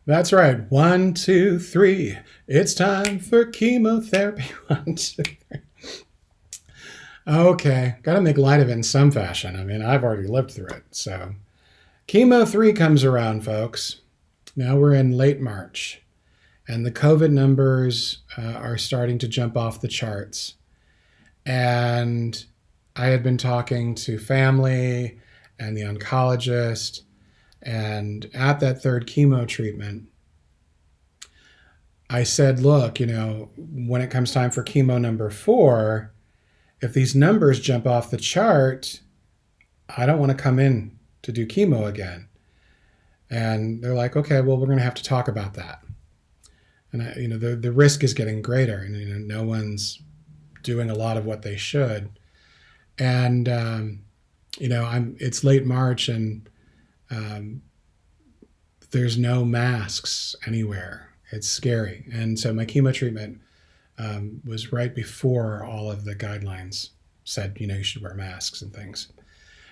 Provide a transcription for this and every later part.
That's right. 1, 2, 3. It's time for chemotherapy. 1, 2, 3. Okay, got to make light of it in some fashion. I mean, I've already lived through it. So, chemo 3 comes around, folks. Now we're in late March, and the COVID numbers are starting to jump off the charts. And I had been talking to family and the oncologist, and at that third chemo treatment, I said, look, when it comes time for chemo number 4, if these numbers jump off the chart, I don't want to come in to do chemo again. And they're like, okay, well, we're going to have to talk about that. And the risk is getting greater, and no one's doing a lot of what they should. And it's late March, and there's no masks anywhere. It's scary. And so my chemo treatment was right before all of the guidelines said, you should wear masks and things.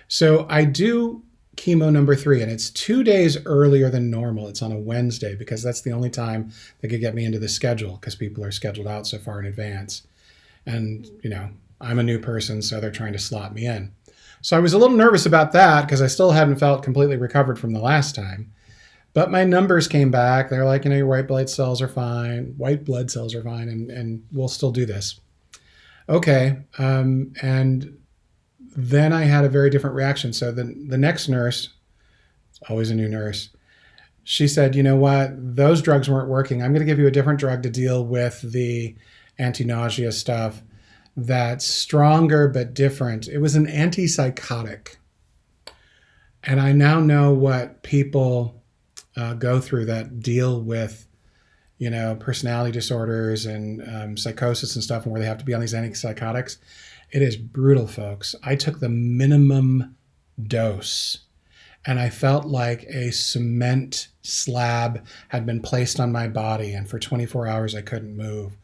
So I do chemo number 3, and it's 2 days earlier than normal. It's on a Wednesday because that's the only time they could get me into the schedule, because people are scheduled out so far in advance. And, I'm a new person, so they're trying to slot me in. So I was a little nervous about that because I still hadn't felt completely recovered from the last time. But my numbers came back. They're like, your white blood cells are fine. White blood cells are fine, and we'll still do this. Okay. And then I had a very different reaction. So the next nurse, it's always a new nurse, she said, you know what? Those drugs weren't working. I'm going to give you a different drug to deal with the anti-nausea stuff that's stronger but different. It was an antipsychotic. And I now know what people go through that deal with, personality disorders and psychosis and stuff, and where they have to be on these antipsychotics. It is brutal, folks. I took the minimum dose, and I felt like a cement slab had been placed on my body, and for 24 hours I couldn't move.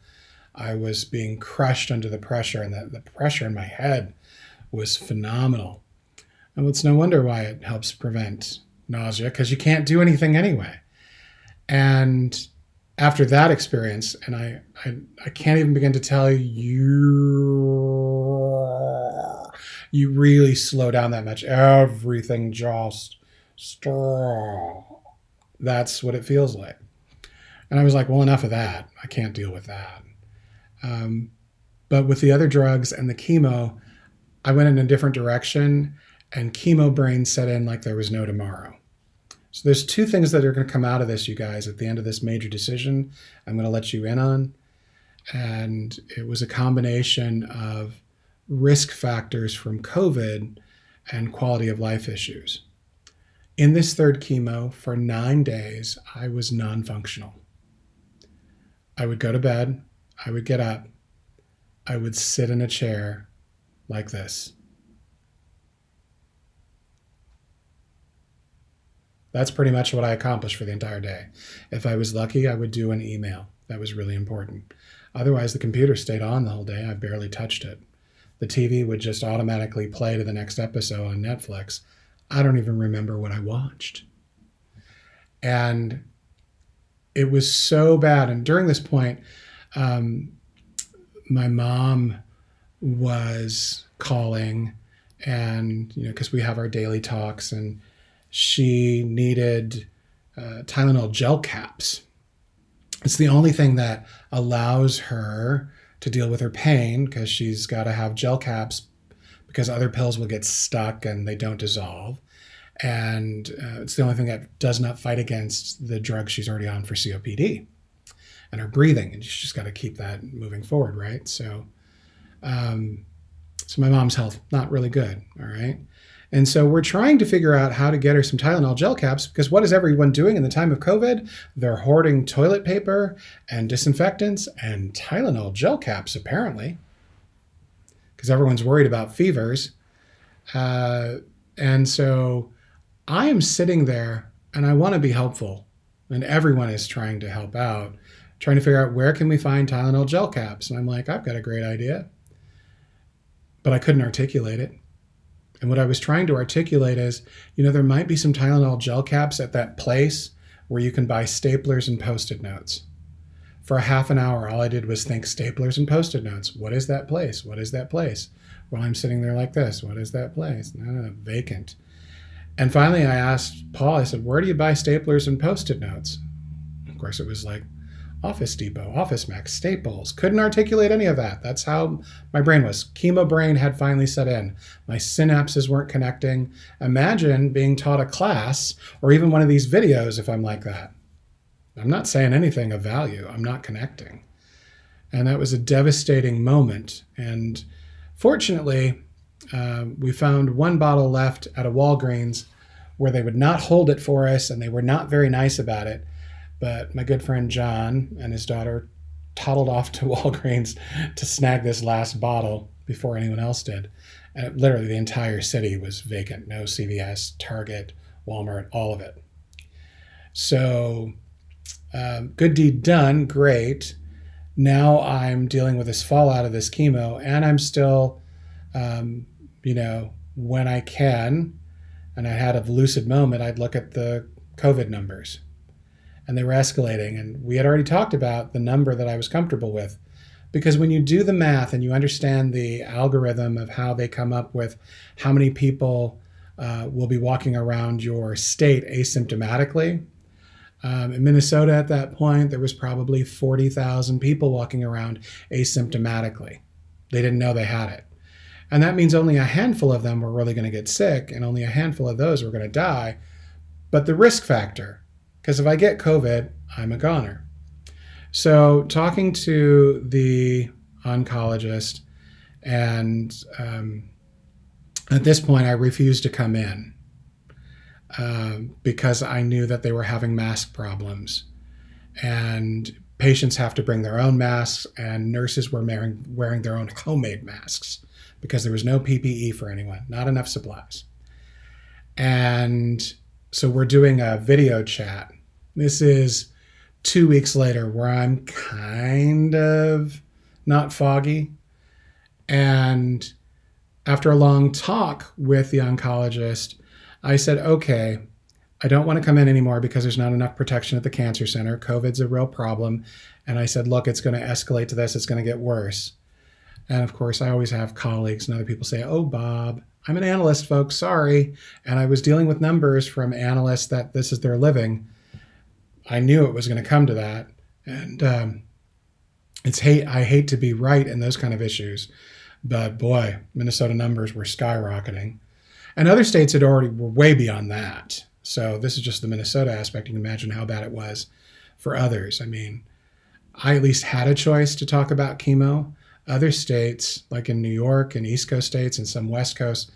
I was being crushed under the pressure, and the pressure in my head was phenomenal. And it's no wonder why it helps prevent nausea, because you can't do anything anyway. And after that experience, and I can't even begin to tell you really slow down that much. Everything just stop. That's what it feels like. And I was like, well, enough of that. I can't deal with that. But with the other drugs and the chemo, I went in a different direction, and chemo brain set in like there was no tomorrow. So there's 2 things that are going to come out of this, you guys, at the end of this major decision I'm going to let you in on. And it was a combination of risk factors from COVID and quality of life issues. In this third chemo, for 9 days, I was non-functional. I would go to bed, I would get up, I would sit in a chair like this. That's pretty much what I accomplished for the entire day. If I was lucky, I would do an email. That was really important. Otherwise, the computer stayed on the whole day. I barely touched it. The TV would just automatically play to the next episode on Netflix. I don't even remember what I watched. And it was so bad. And during this point, my mom was calling, and, because we have our daily talks, and she needed Tylenol gel caps. It's the only thing that allows her to deal with her pain, because she's got to have gel caps because other pills will get stuck and they don't dissolve. And it's the only thing that does not fight against the drug she's already on for COPD and her breathing. And she's just got to keep that moving forward, right? So my mom's health, not really good, all right? And so we're trying to figure out how to get her some Tylenol gel caps, because what is everyone doing in the time of COVID? They're hoarding toilet paper and disinfectants and Tylenol gel caps, apparently, because everyone's worried about fevers. And so I am sitting there, and I want to be helpful, and everyone is trying to help out, trying to figure out where can we find Tylenol gel caps. And I'm like, I've got a great idea, but I couldn't articulate it. And what I was trying to articulate is, there might be some Tylenol gel caps at that place where you can buy staplers and Post-it notes. For a half an hour, all I did was think staplers and Post-it notes. What is that place? What is that place? While I'm sitting there like this, what is that place? No, vacant. And finally, I asked Paul, I said, where do you buy staplers and Post-it notes? Of course, it was like Office Depot, Office Max, Staples. Couldn't articulate any of that. That's how my brain was. Chemo brain had finally set in. My synapses weren't connecting. Imagine being taught a class or even one of these videos if I'm like that. I'm not saying anything of value. I'm not connecting. And that was a devastating moment. And fortunately, we found one bottle left at a Walgreens where they would not hold it for us and they were not very nice about it. But my good friend John and his daughter toddled off to Walgreens to snag this last bottle before anyone else did. And literally the entire city was vacant. No CVS, Target, Walmart, all of it. So good deed done, great. Now I'm dealing with this fallout of this chemo, and I'm still, when I can, and I had a lucid moment, I'd look at the COVID numbers. And they were escalating. And we had already talked about the number that I was comfortable with. Because when you do the math and you understand the algorithm of how they come up with how many people will be walking around your state asymptomatically, in Minnesota at that point, there was probably 40,000 people walking around asymptomatically. They didn't know they had it. And that means only a handful of them were really going to get sick, and only a handful of those were going to die. But the risk factor, because if I get COVID, I'm a goner. So talking to the oncologist, and at this point I refused to come in because I knew that they were having mask problems. And patients have to bring their own masks, and nurses were wearing their own homemade masks because there was no PPE for anyone, not enough supplies. And so we're doing a video chat. This is 2 weeks later where I'm kind of not foggy. And after a long talk with the oncologist, I said, okay, I don't want to come in anymore because there's not enough protection at the cancer center. COVID's a real problem. And I said, look, it's going to escalate to this. It's going to get worse. And of course, I always have colleagues and other people say, oh, Bob, I'm an analyst, folks, sorry. And I was dealing with numbers from analysts that this is their living. I knew it was going to come to that. And I hate to be right in those kind of issues. But boy, Minnesota numbers were skyrocketing. And other states were way beyond that. So this is just the Minnesota aspect. You can imagine how bad it was for others. I mean, I at least had a choice to talk about chemo. Other states, like in New York and East Coast states and some West Coast,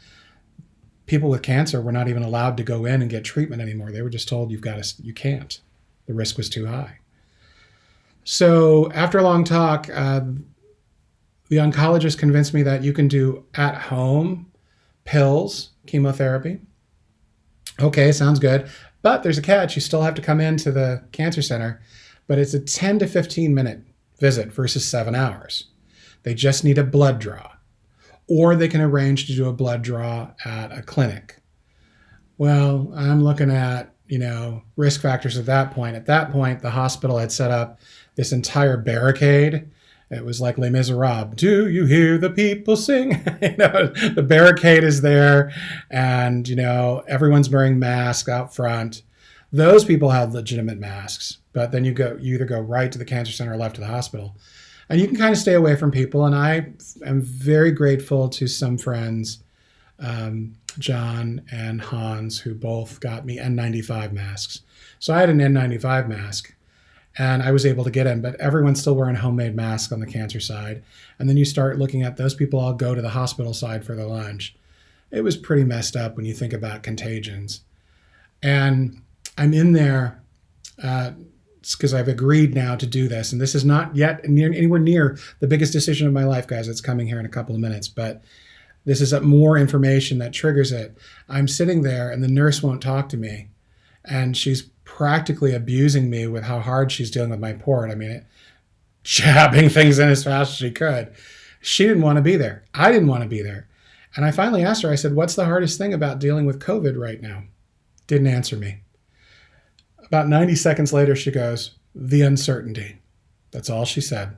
people with cancer were not even allowed to go in and get treatment anymore. They were just told you can't. The risk was too high. So after a long talk, the oncologist convinced me that you can do at-home pills, chemotherapy. Okay, sounds good. But there's a catch. You still have to come into the cancer center, but it's a 10 to 15 minute visit versus 7 hours. They just need a blood draw, or they can arrange to do a blood draw at a clinic. Well, I'm looking at, risk factors at that point. At that point, the hospital had set up this entire barricade. It was like Les Miserables. Do you hear the people sing? The barricade is there, and everyone's wearing masks out front. Those people have legitimate masks, but then you either go right to the cancer center or left to the hospital, and you can kind of stay away from people. And I am very grateful to some friends, John and Hans, who both got me N95 masks. So I had an N95 mask. And I was able to get in, but everyone's still wearing homemade masks on the cancer side. And then you start looking at those people all go to the hospital side for their lunch. It was pretty messed up when you think about contagions. And I'm in there because I've agreed now to do this. And this is not yet anywhere near the biggest decision of my life, guys. It's coming here in a couple of minutes. But this is more information that triggers it. I'm sitting there and the nurse won't talk to me. And she's practically abusing me with how hard she's dealing with my port. I mean, jabbing things in as fast as she could. She didn't want to be there. I didn't want to be there. And I finally asked her, I said, what's the hardest thing about dealing with COVID right now? Didn't answer me. About 90 seconds later, she goes, "The uncertainty." That's all she said.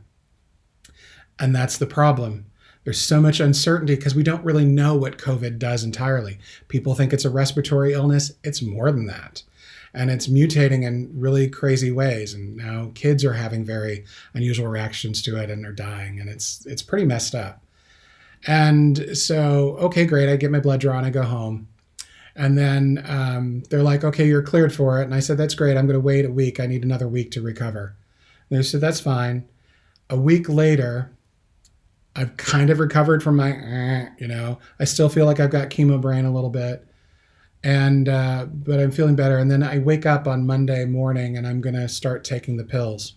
And that's the problem. There's so much uncertainty because we don't really know what COVID does entirely. People think it's a respiratory illness. It's more than that. And it's mutating in really crazy ways. And now kids are having very unusual reactions to it and are dying. And it's pretty messed up. And so, okay, great. I get my blood drawn. I go home. And then they're like, "Okay, you're cleared for it." And I said, "That's great. I'm going to wait a week. I need another week to recover." And they said, "That's fine." A week later, I've kind of recovered from my, I still feel like I've got chemo brain a little bit. But I'm feeling better. And then I wake up on Monday morning and I'm going to start taking the pills.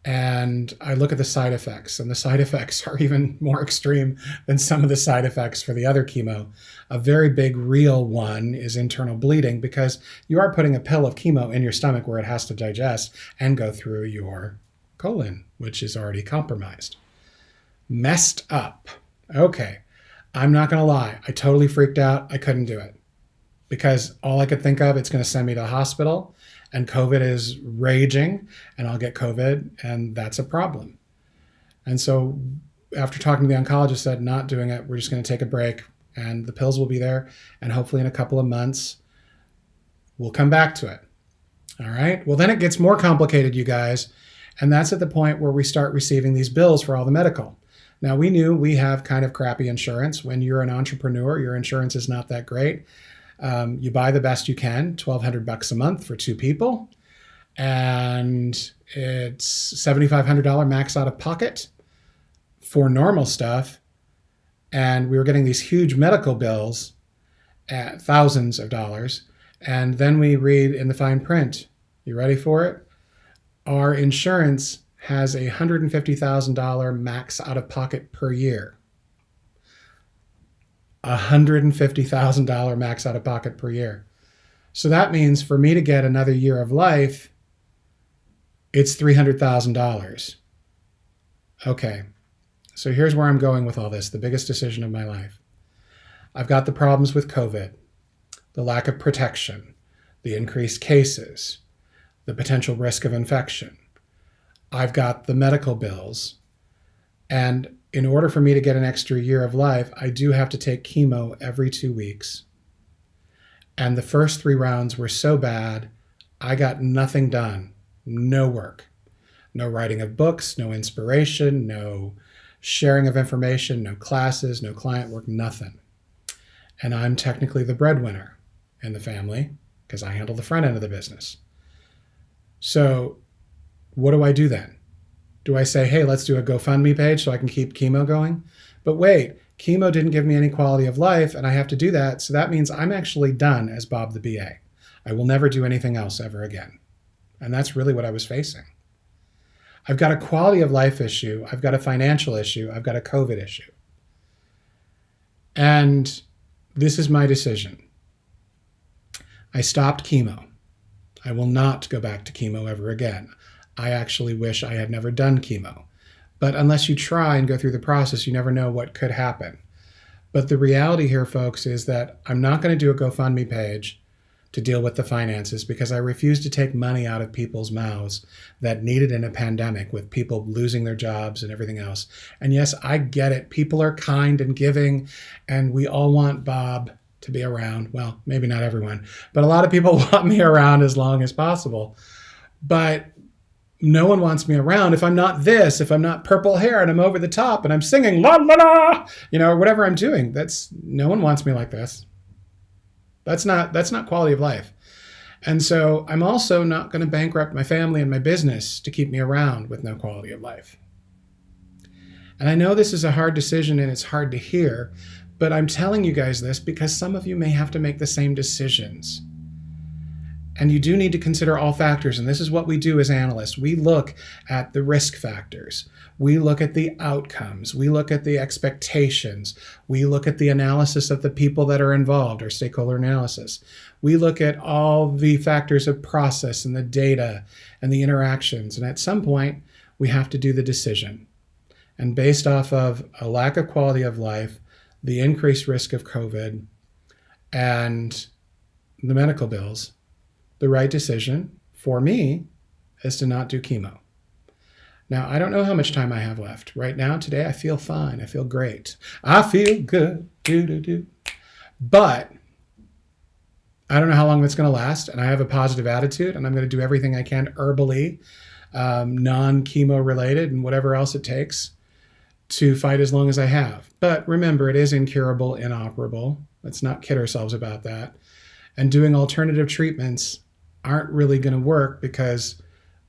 And I look at the side effects, and the side effects are even more extreme than some of the side effects for the other chemo. A very big real one is internal bleeding, because you are putting a pill of chemo in your stomach where it has to digest and go through your colon, which is already compromised. Messed up. Okay, I'm not going to lie. I totally freaked out. I couldn't do it because all I could think of, it's going to send me to the hospital, and COVID is raging, and I'll get COVID, and that's a problem. And so after talking to the oncologist, said, "Not doing it. We're just going to take a break, and the pills will be there, and hopefully in a couple of months, we'll come back to it." All right? Well, then it gets more complicated, you guys, and that's at the point where we start receiving these bills for all the medical. Now, we knew we have kind of crappy insurance. When you're an entrepreneur, your insurance is not that great. You buy the best you can, $1,200 a month for 2 people. And it's $7,500 max out of pocket for normal stuff. And we were getting these huge medical bills at thousands of dollars. And then we read in the fine print, you ready for it? Our insurance has a $150,000 max out of pocket per year. $150,000 max out of pocket per year. So that means for me to get another year of life, it's $300,000. Okay, so here's where I'm going with all this, the biggest decision of my life. I've got the problems with COVID, the lack of protection, the increased cases, the potential risk of infection. I've got the medical bills, and in order for me to get an extra year of life, I do have to take chemo every 2 weeks. And the first 3 rounds were so bad, I got nothing done. No work. No writing of books, no inspiration, no sharing of information, no classes, no client work, nothing. And I'm technically the breadwinner in the family because I handle the front end of the business. So what do I do then? Do I say, "Hey, let's do a GoFundMe page so I can keep chemo going"? But wait, chemo didn't give me any quality of life, and I have to do that. So that means I'm actually done as Bob the BA. I will never do anything else ever again. And that's really what I was facing. I've got a quality of life issue. I've got a financial issue. I've got a COVID issue. And this is my decision. I stopped chemo. I will not go back to chemo ever again. I actually wish I had never done chemo. But unless you try and go through the process, you never know what could happen. But the reality here, folks, is that I'm not going to do a GoFundMe page to deal with the finances because I refuse to take money out of people's mouths that need it in a pandemic with people losing their jobs and everything else. And yes, I get it. People are kind and giving, and we all want Bob to be around. Well, maybe not everyone, but a lot of people want me around as long as possible. But no one wants me around if I'm not this, if I'm not purple hair and I'm over the top and I'm singing la la la, or whatever I'm doing. No one wants me like this. That's not quality of life. And so I'm also not going to bankrupt my family and my business to keep me around with no quality of life. And I know this is a hard decision and it's hard to hear, but I'm telling you guys this because some of you may have to make the same decisions. And you do need to consider all factors. And this is what we do as analysts. We look at the risk factors. We look at the outcomes. We look at the expectations. We look at the analysis of the people that are involved, or stakeholder analysis. We look at all the factors of process and the data and the interactions. And at some point, we have to do the decision. And based off of a lack of quality of life, the increased risk of COVID, and the medical bills, the right decision for me is to not do chemo. Now, I don't know how much time I have left. Right now, today, I feel fine. I feel great. I feel good. Do. But I don't know how long that's going to last. And I have a positive attitude, and I'm going to do everything I can herbally, non-chemo related, and whatever else it takes to fight as long as I have. But remember, it is incurable, inoperable. Let's not kid ourselves about that. And doing alternative treatments aren't really going to work because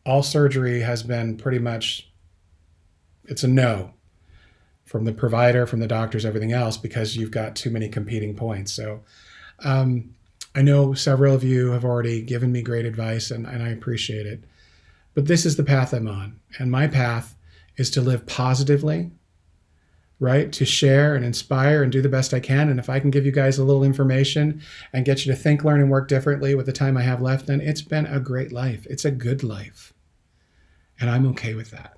all surgery has been pretty much, it's a no from the provider, from the doctors, everything else, because you've got too many competing points. So I know several of you have already given me great advice, and I appreciate it. But this is the path I'm on. And my path is to live positively, right? To share and inspire and do the best I can. And if I can give you guys a little information and get you to think, learn, and work differently with the time I have left, then it's been a great life. It's a good life. And I'm okay with that.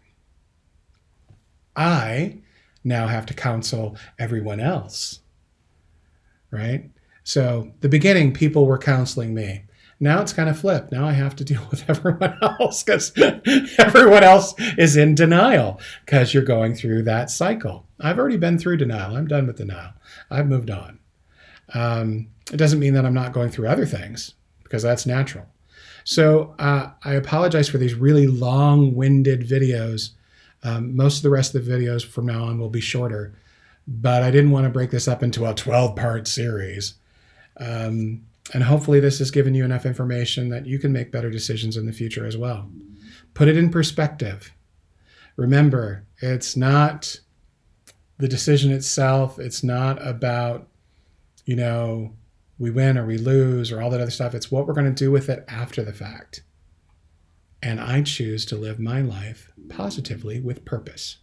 I now have to counsel everyone else, right? So the beginning, people were counseling me. Now it's kind of flipped. Now I have to deal with everyone else because everyone else is in denial because you're going through that cycle. I've already been through denial. I'm done with denial. I've moved on. It doesn't mean that I'm not going through other things because that's natural. So I apologize for these really long-winded videos. Most of the rest of the videos from now on will be shorter, but I didn't want to break this up into a 12-part series. And hopefully this has given you enough information that you can make better decisions in the future as well. Put it in perspective. Remember, it's not the decision itself. It's not about, we win or we lose or all that other stuff. It's what we're going to do with it after the fact. And I choose to live my life positively with purpose.